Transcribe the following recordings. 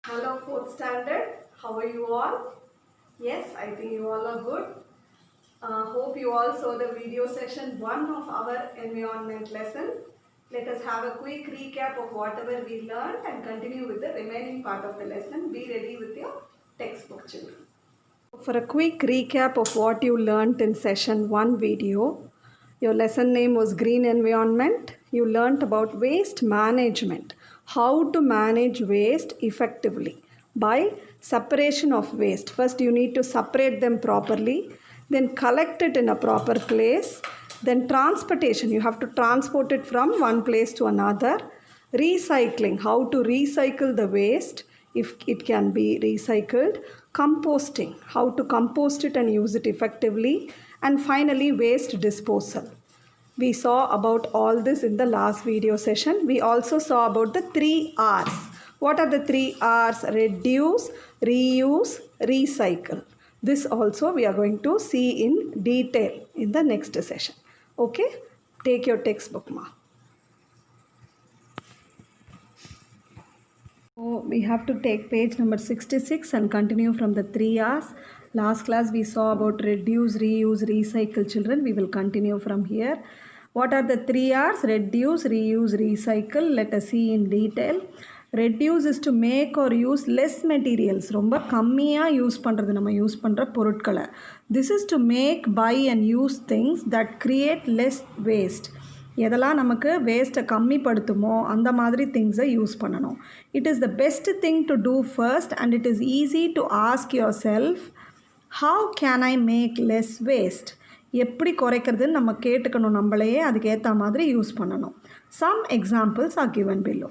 Hello, fourth standard. How are you all? Yes, I think you all are good. Hope you all saw the video session 1 of our environment lesson. Let us have a quick recap of whatever we learned and continue with the remaining part of the lesson. Be ready with your textbook, children. For a quick recap of what you learnt in session 1 video, your lesson name was Green Environment. You learnt about waste management, how to manage waste effectively by separation of waste. First, you need to separate them properly, then collect it in a proper place, then transportation. You have to transport it from one place to another. Recycling, how to recycle the waste if it can be recycled. Composting, how to compost it and use it effectively. And finally, waste disposal. We saw about all this in the last video session. We also saw about the 3 R's. What are the 3 R's? Reduce, reuse, recycle. This also we are going to see in detail in the next session. Okay? Take your textbook, ma. So we have to take page number 66 and continue from the 3 R's. Last class we saw about reduce, reuse, recycle, children. We will continue from here. What are the 3 R's? Reduce, reuse, recycle. Let us see in detail. Reduce is to make or use less materials. ரொம்ப கம்மியாக use பண்ணுறது நம்ம use பண்ணுற பொருட்களை. This is to make, buy and use things that create less waste. எதெல்லாம் நமக்கு வேஸ்ட்டை கம்மிப்படுத்துமோ அந்த மாதிரி திங்ஸை யூஸ் பண்ணணும். It is the best thing to do first and it is easy to ask yourself how can I make less waste. எப்படி குறைக்கிறதுன்னு நம்ம கேட்டுக்கணும், நம்மளையே அதுக்கேற்ற மாதிரி யூஸ் பண்ணணும். Some examples are given below.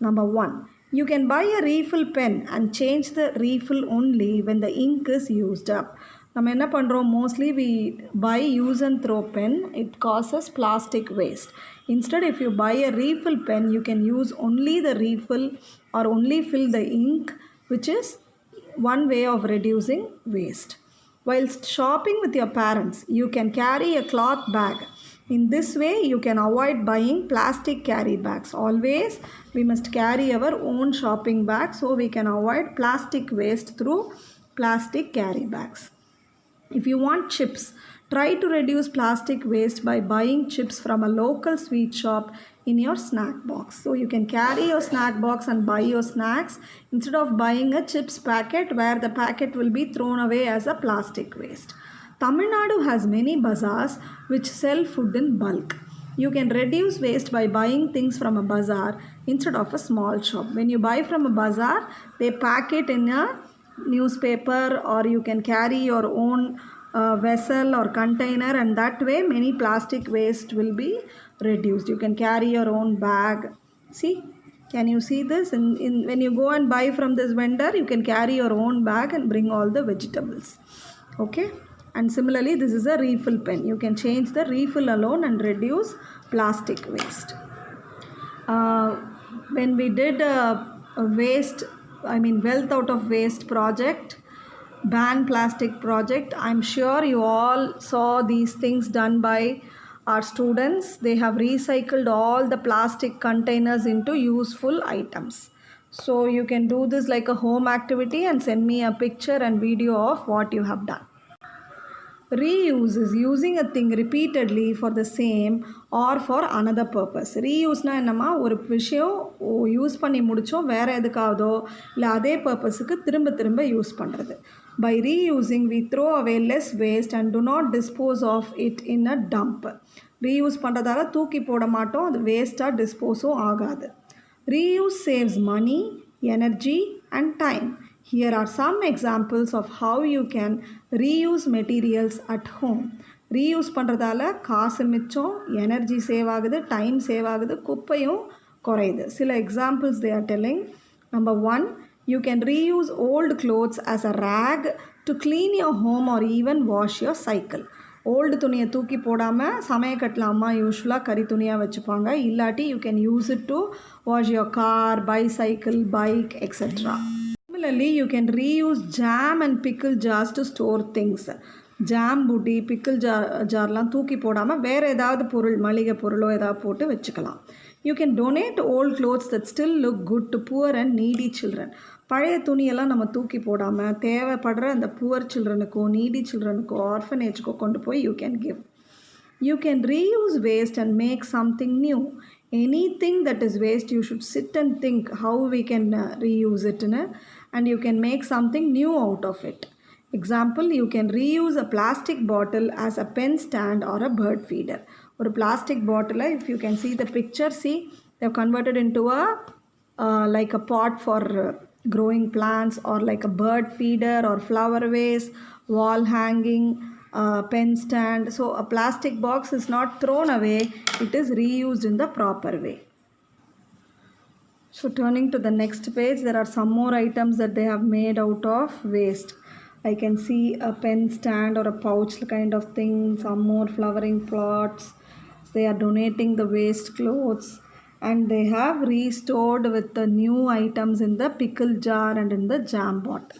Number 1, you can buy a refill pen and change the refill only when the ink is used up. நம்ம என்ன பண்ணுறோம், mostly we buy use and throw pen. It causes plastic waste. Instead, if you buy a refill pen, you can use only the refill or only fill the ink, which is one way of reducing waste. While shopping with your parents, you can carry a cloth bag. In this way, you can avoid buying plastic carry bags. Always, we must carry our own shopping bag so we can avoid plastic waste through plastic carry bags. If you want chips, try to reduce plastic waste by buying chips from a local sweet shop in your snack box. So you can carry your snack box and buy your snacks instead of buying a chips packet where the packet will be thrown away as a plastic waste. Tamil Nadu has many bazaars which sell food in bulk. You can reduce waste by buying things from a bazaar instead of a small shop. When you buy from a bazaar, they pack it in a newspaper or you can carry your own vessel or container, and that way many plastic waste will be reduced. You can carry your own bag. See, can you see this? When you go and buy from this vendor, you can carry your own bag and bring all the vegetables. Okay? And similarly, this is a refill pen. You can change the refill alone and reduce plastic waste. When we did wealth out of waste project, ban plastic project, I'm sure you all saw these things done by our students. They have recycled all the plastic containers into useful items. So you can do this like a home activity and send me a picture and video of what you have done. Reuse is using a thing repeatedly for the same or for another purpose. Reuse-na என்னமா ஒரு விஷயம் use பண்ணி முடித்தோம், வேறு எதுக்காவதோ இல்லை அதே பர்பஸுக்கு திரும்ப திரும்ப யூஸ் பண்ணுறது. By reusing, we throw away less waste and do not dispose of it in a dump. Reuse பண்ணுறதால தூக்கி போட மாட்டோம், அது வேஸ்ட்டாக டிஸ்போஸும் ஆகாது. Reuse saves money, energy and time. Here are some examples of how you can reuse materials at home. Reuse பண்ணுறதால காசு மிச்சம், எனர்ஜி சேவ் ஆகுது, டைம் சேவ் ஆகுது, குப்பையும் குறையுது. சில examples they are telling. Number 1, you can reuse old clothes as a rag to clean your home or even wash your cycle. Old துணியை தூக்கி போடாமல் சமையக்கட்டில் அம்மா யூஸ்வலாக கறி துணியாக வச்சுப்பாங்க. இல்லாட்டி you can use it to wash your car, bicycle, bike etcetera. Similarly, you can reuse jam and pickle jars to store things. Jam பூட்டி, பிக்கிள் ஜார்லாம் தூக்கி போடாமல் வேறு ஏதாவது பொருள், மளிகை பொருளோ ஏதாவது போட்டு வச்சுக்கலாம். You can donate old clothes that still look good to poor and needy children. பழைய துணியெல்லாம் நம்ம தூக்கி போடாமல் தேவைப்படுற அந்த புவர் சில்ட்ரனுக்கோ நீடி சில்ட்ரனுக்கோ ஆர்ஃபனேஜுக்கோ கொண்டு போய் you can give. You can reuse waste and make something new. Anything that is waste, you should sit and think how we can reuse it, and you can make something new out of it. Example, you can reuse a plastic bottle as a pen stand or a bird feeder. Or a plastic bottle, if you can see the picture, see they have converted into a like a pot for growing plants, or like a bird feeder or flower vase, wall hanging, pen stand. So a plastic box is not thrown away, it is reused in the proper way. So turning to the next page, there are some more items that they have made out of waste. I can see a pen stand or a pouch kind of thing, some more flowering plots. They are donating the waste clothes, and they have restored with the new items in the pickle jar and in the jam bottle.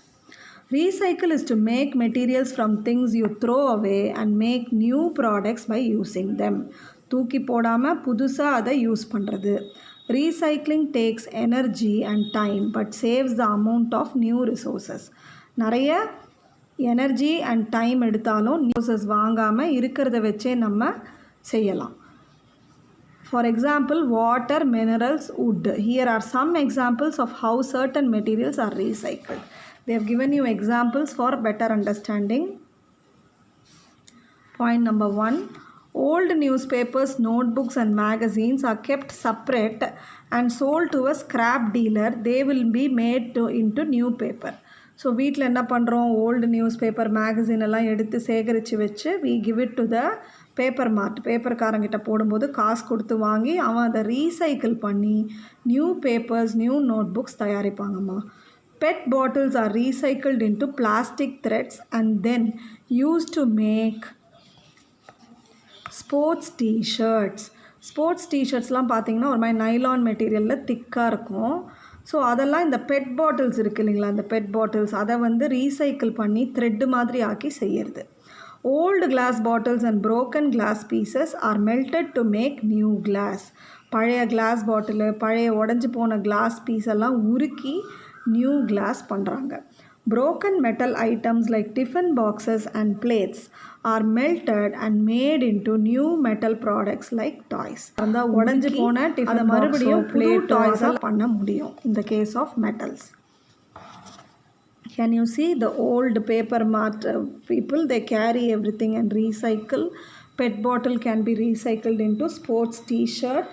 Recycle is to make materials from things you throw away and make new products by using them. தூக்கி போடாமல் புதுசாக அதை use பண்ணுறது. Recycling takes energy and time but saves the amount of new resources. நிறைய energy and time எடுத்தாலும் resources வாங்காமல் இருக்கிறத வச்சே நம்ம செய்யலாம். For example, water, minerals, wood. Here are some examples of how certain materials are recycled. They have given you examples for better understanding. Point number 1. Old newspapers, notebooks and magazines are kept separate and sold to a scrap dealer. They will be made into new paper. So வீட்டில் என்ன பண்ணுறோம், old news paper magazine எல்லாம் எடுத்து சேகரித்து வச்சு we give it to the paper mart, பேப்பர்காரங்கிட்ட போடும்போது காசு கொடுத்து வாங்கி அவன் அதை ரீசைக்கிள் பண்ணி new papers, new notebooks தயாரிப்பாங்கம்மா. PET bottles are recycled into plastic threads and then used to make sports T-shirts. Sports டிஷர்ட்ஸ்லாம் பார்த்தீங்கன்னா ஒரு மாதிரி நைலான் மெட்டீரியலில் திக்காக இருக்கும். ஸோ அதெல்லாம் இந்த பெட் பாட்டில்ஸ் இருக்குது இல்லைங்களா, அந்த பெட் பாட்டில்ஸ் அதை வந்து ரீசைக்கிள் பண்ணி த்ரெட்டு மாதிரி ஆக்கி செய்யறது. Old glass bottles and broken glass pieces are melted to make new glass. பழைய கிளாஸ் பாட்டிலு, பழைய உடஞ்சி போன கிளாஸ் பீஸ் எல்லாம் உருக்கி நியூ கிளாஸ் பண்ணுறாங்க. Broken metal items like tiffin boxes and plates are melted and made into new metal products like toys. அந்த உடைஞ்சு போன டிஃபன் மறுபடியும் பிளேட் டாய்ஸா பண்ண முடியும் in the case of metals. Can you see the old paper mart people, they carry everything and recycle. PET bottle can be recycled into sports t-shirt,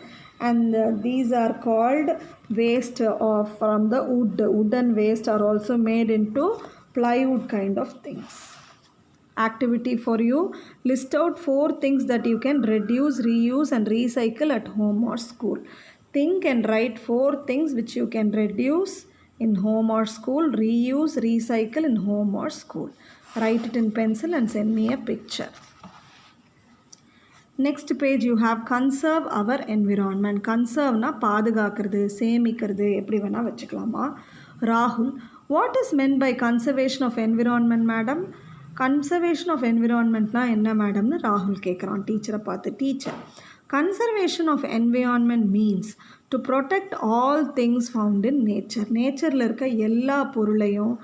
and these are called waste of from the wood. Wooden waste are also made into plywood kind of things. Activity for you, list out 4 things that you can reduce, reuse and recycle at home or school. Think and write 4 things which you can reduce in home or school, reuse, recycle in home or school. Write it in pencil and send me a picture. Next page you have conserve our environment. Conserve-na பாதுகாக்கிறது, சேமிக்கிறது, எப்படி வேணால் வச்சுக்கலாமா. ராகுல், what is meant by conservation of environment madam? Conservation of environmentனா என்ன மேடம்னு ராகுல் கேட்குறான் டீச்சரை பார்த்து. Teacher, conservation of environment means to protect all things found in nature. நேச்சரில் இருக்க எல்லா பொருளையும்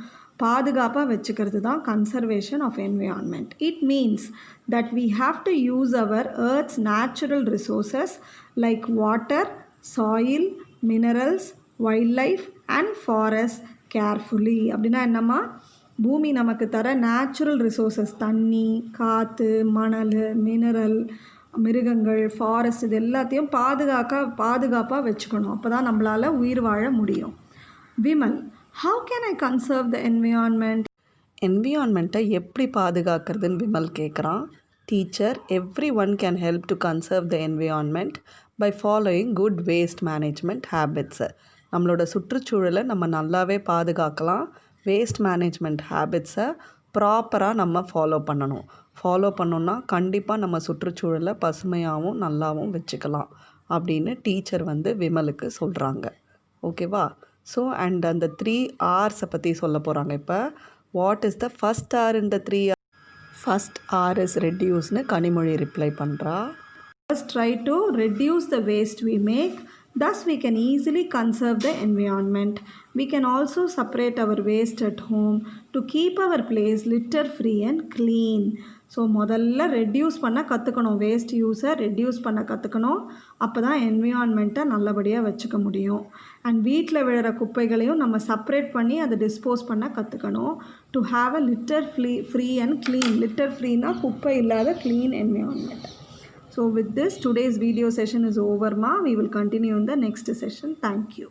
பாதுகாப்பாக வச்சுக்கிறது தான் conservation of environment. It means that we have to use our earth's natural resources like water, soil, minerals, wildlife and forests carefully. அப்படின்னா என்னம்மா, பூமி நமக்கு தர நேச்சுரல் ரிசோர்ஸஸ், தண்ணி, காற்று, மணல், மினரல், மிருகங்கள், ஃபாரஸ்ட், இது எல்லாத்தையும் பாதுகாப்பாக வச்சுக்கணும். அப்போ தான் நம்மளால் உயிர் வாழ முடியும். Vimal, how can I conserve the environment? என்விரான்மெண்ட்டை எப்படி பாதுகாக்கிறதுன்னு விமல் கேட்குறான். Teacher, everyone can help to conserve the environment by following good waste management habits. நம்மளோட சுற்றுச்சூழலை நம்ம நல்லாவே பாதுகாக்கலாம். வேஸ்ட் மேனேஜ்மெண்ட் ஹேபிட்ஸை ப்ராப்பராக நம்ம ஃபாலோ பண்ணோன்னா கண்டிப்பாக நம்ம சுற்றுச்சூழலை பசுமையாகவும் நல்லாவும் வச்சுக்கலாம் அப்படின்னு டீச்சர் வந்து விமலுக்கு சொல்கிறாங்க. ஓகேவா? ஸோ அண்ட் அந்த 3 Rஸை பற்றி சொல்ல போகிறாங்க. இப்போ what is the first R in the 3 R? First R is ரெடியூஸ்னு கனிமொழி ரிப்ளை பண்ணுறா. First try to reduce the waste we make. Thus, we can easily conserve the environment. We can also separate our waste at home to keep our place litter free and clean. So முதல்ல reduce பண்ண கற்றுக்கணும், waste யூஸை reduce பண்ண கற்றுக்கணும். அப்போ தான் என்விரான்மெண்ட்டை நல்லபடியாக வச்சுக்க முடியும். அண்ட் வீட்டில் விழுற குப்பைகளையும் நம்ம செப்பரேட் பண்ணி அதை டிஸ்போஸ் பண்ண கற்றுக்கணும். To have a litter free and clean. Litter ஃப்ரீனா குப்பை இல்லாத clean environment. So with this, today's video session is over, ma. We will continue in the next session. Thank you.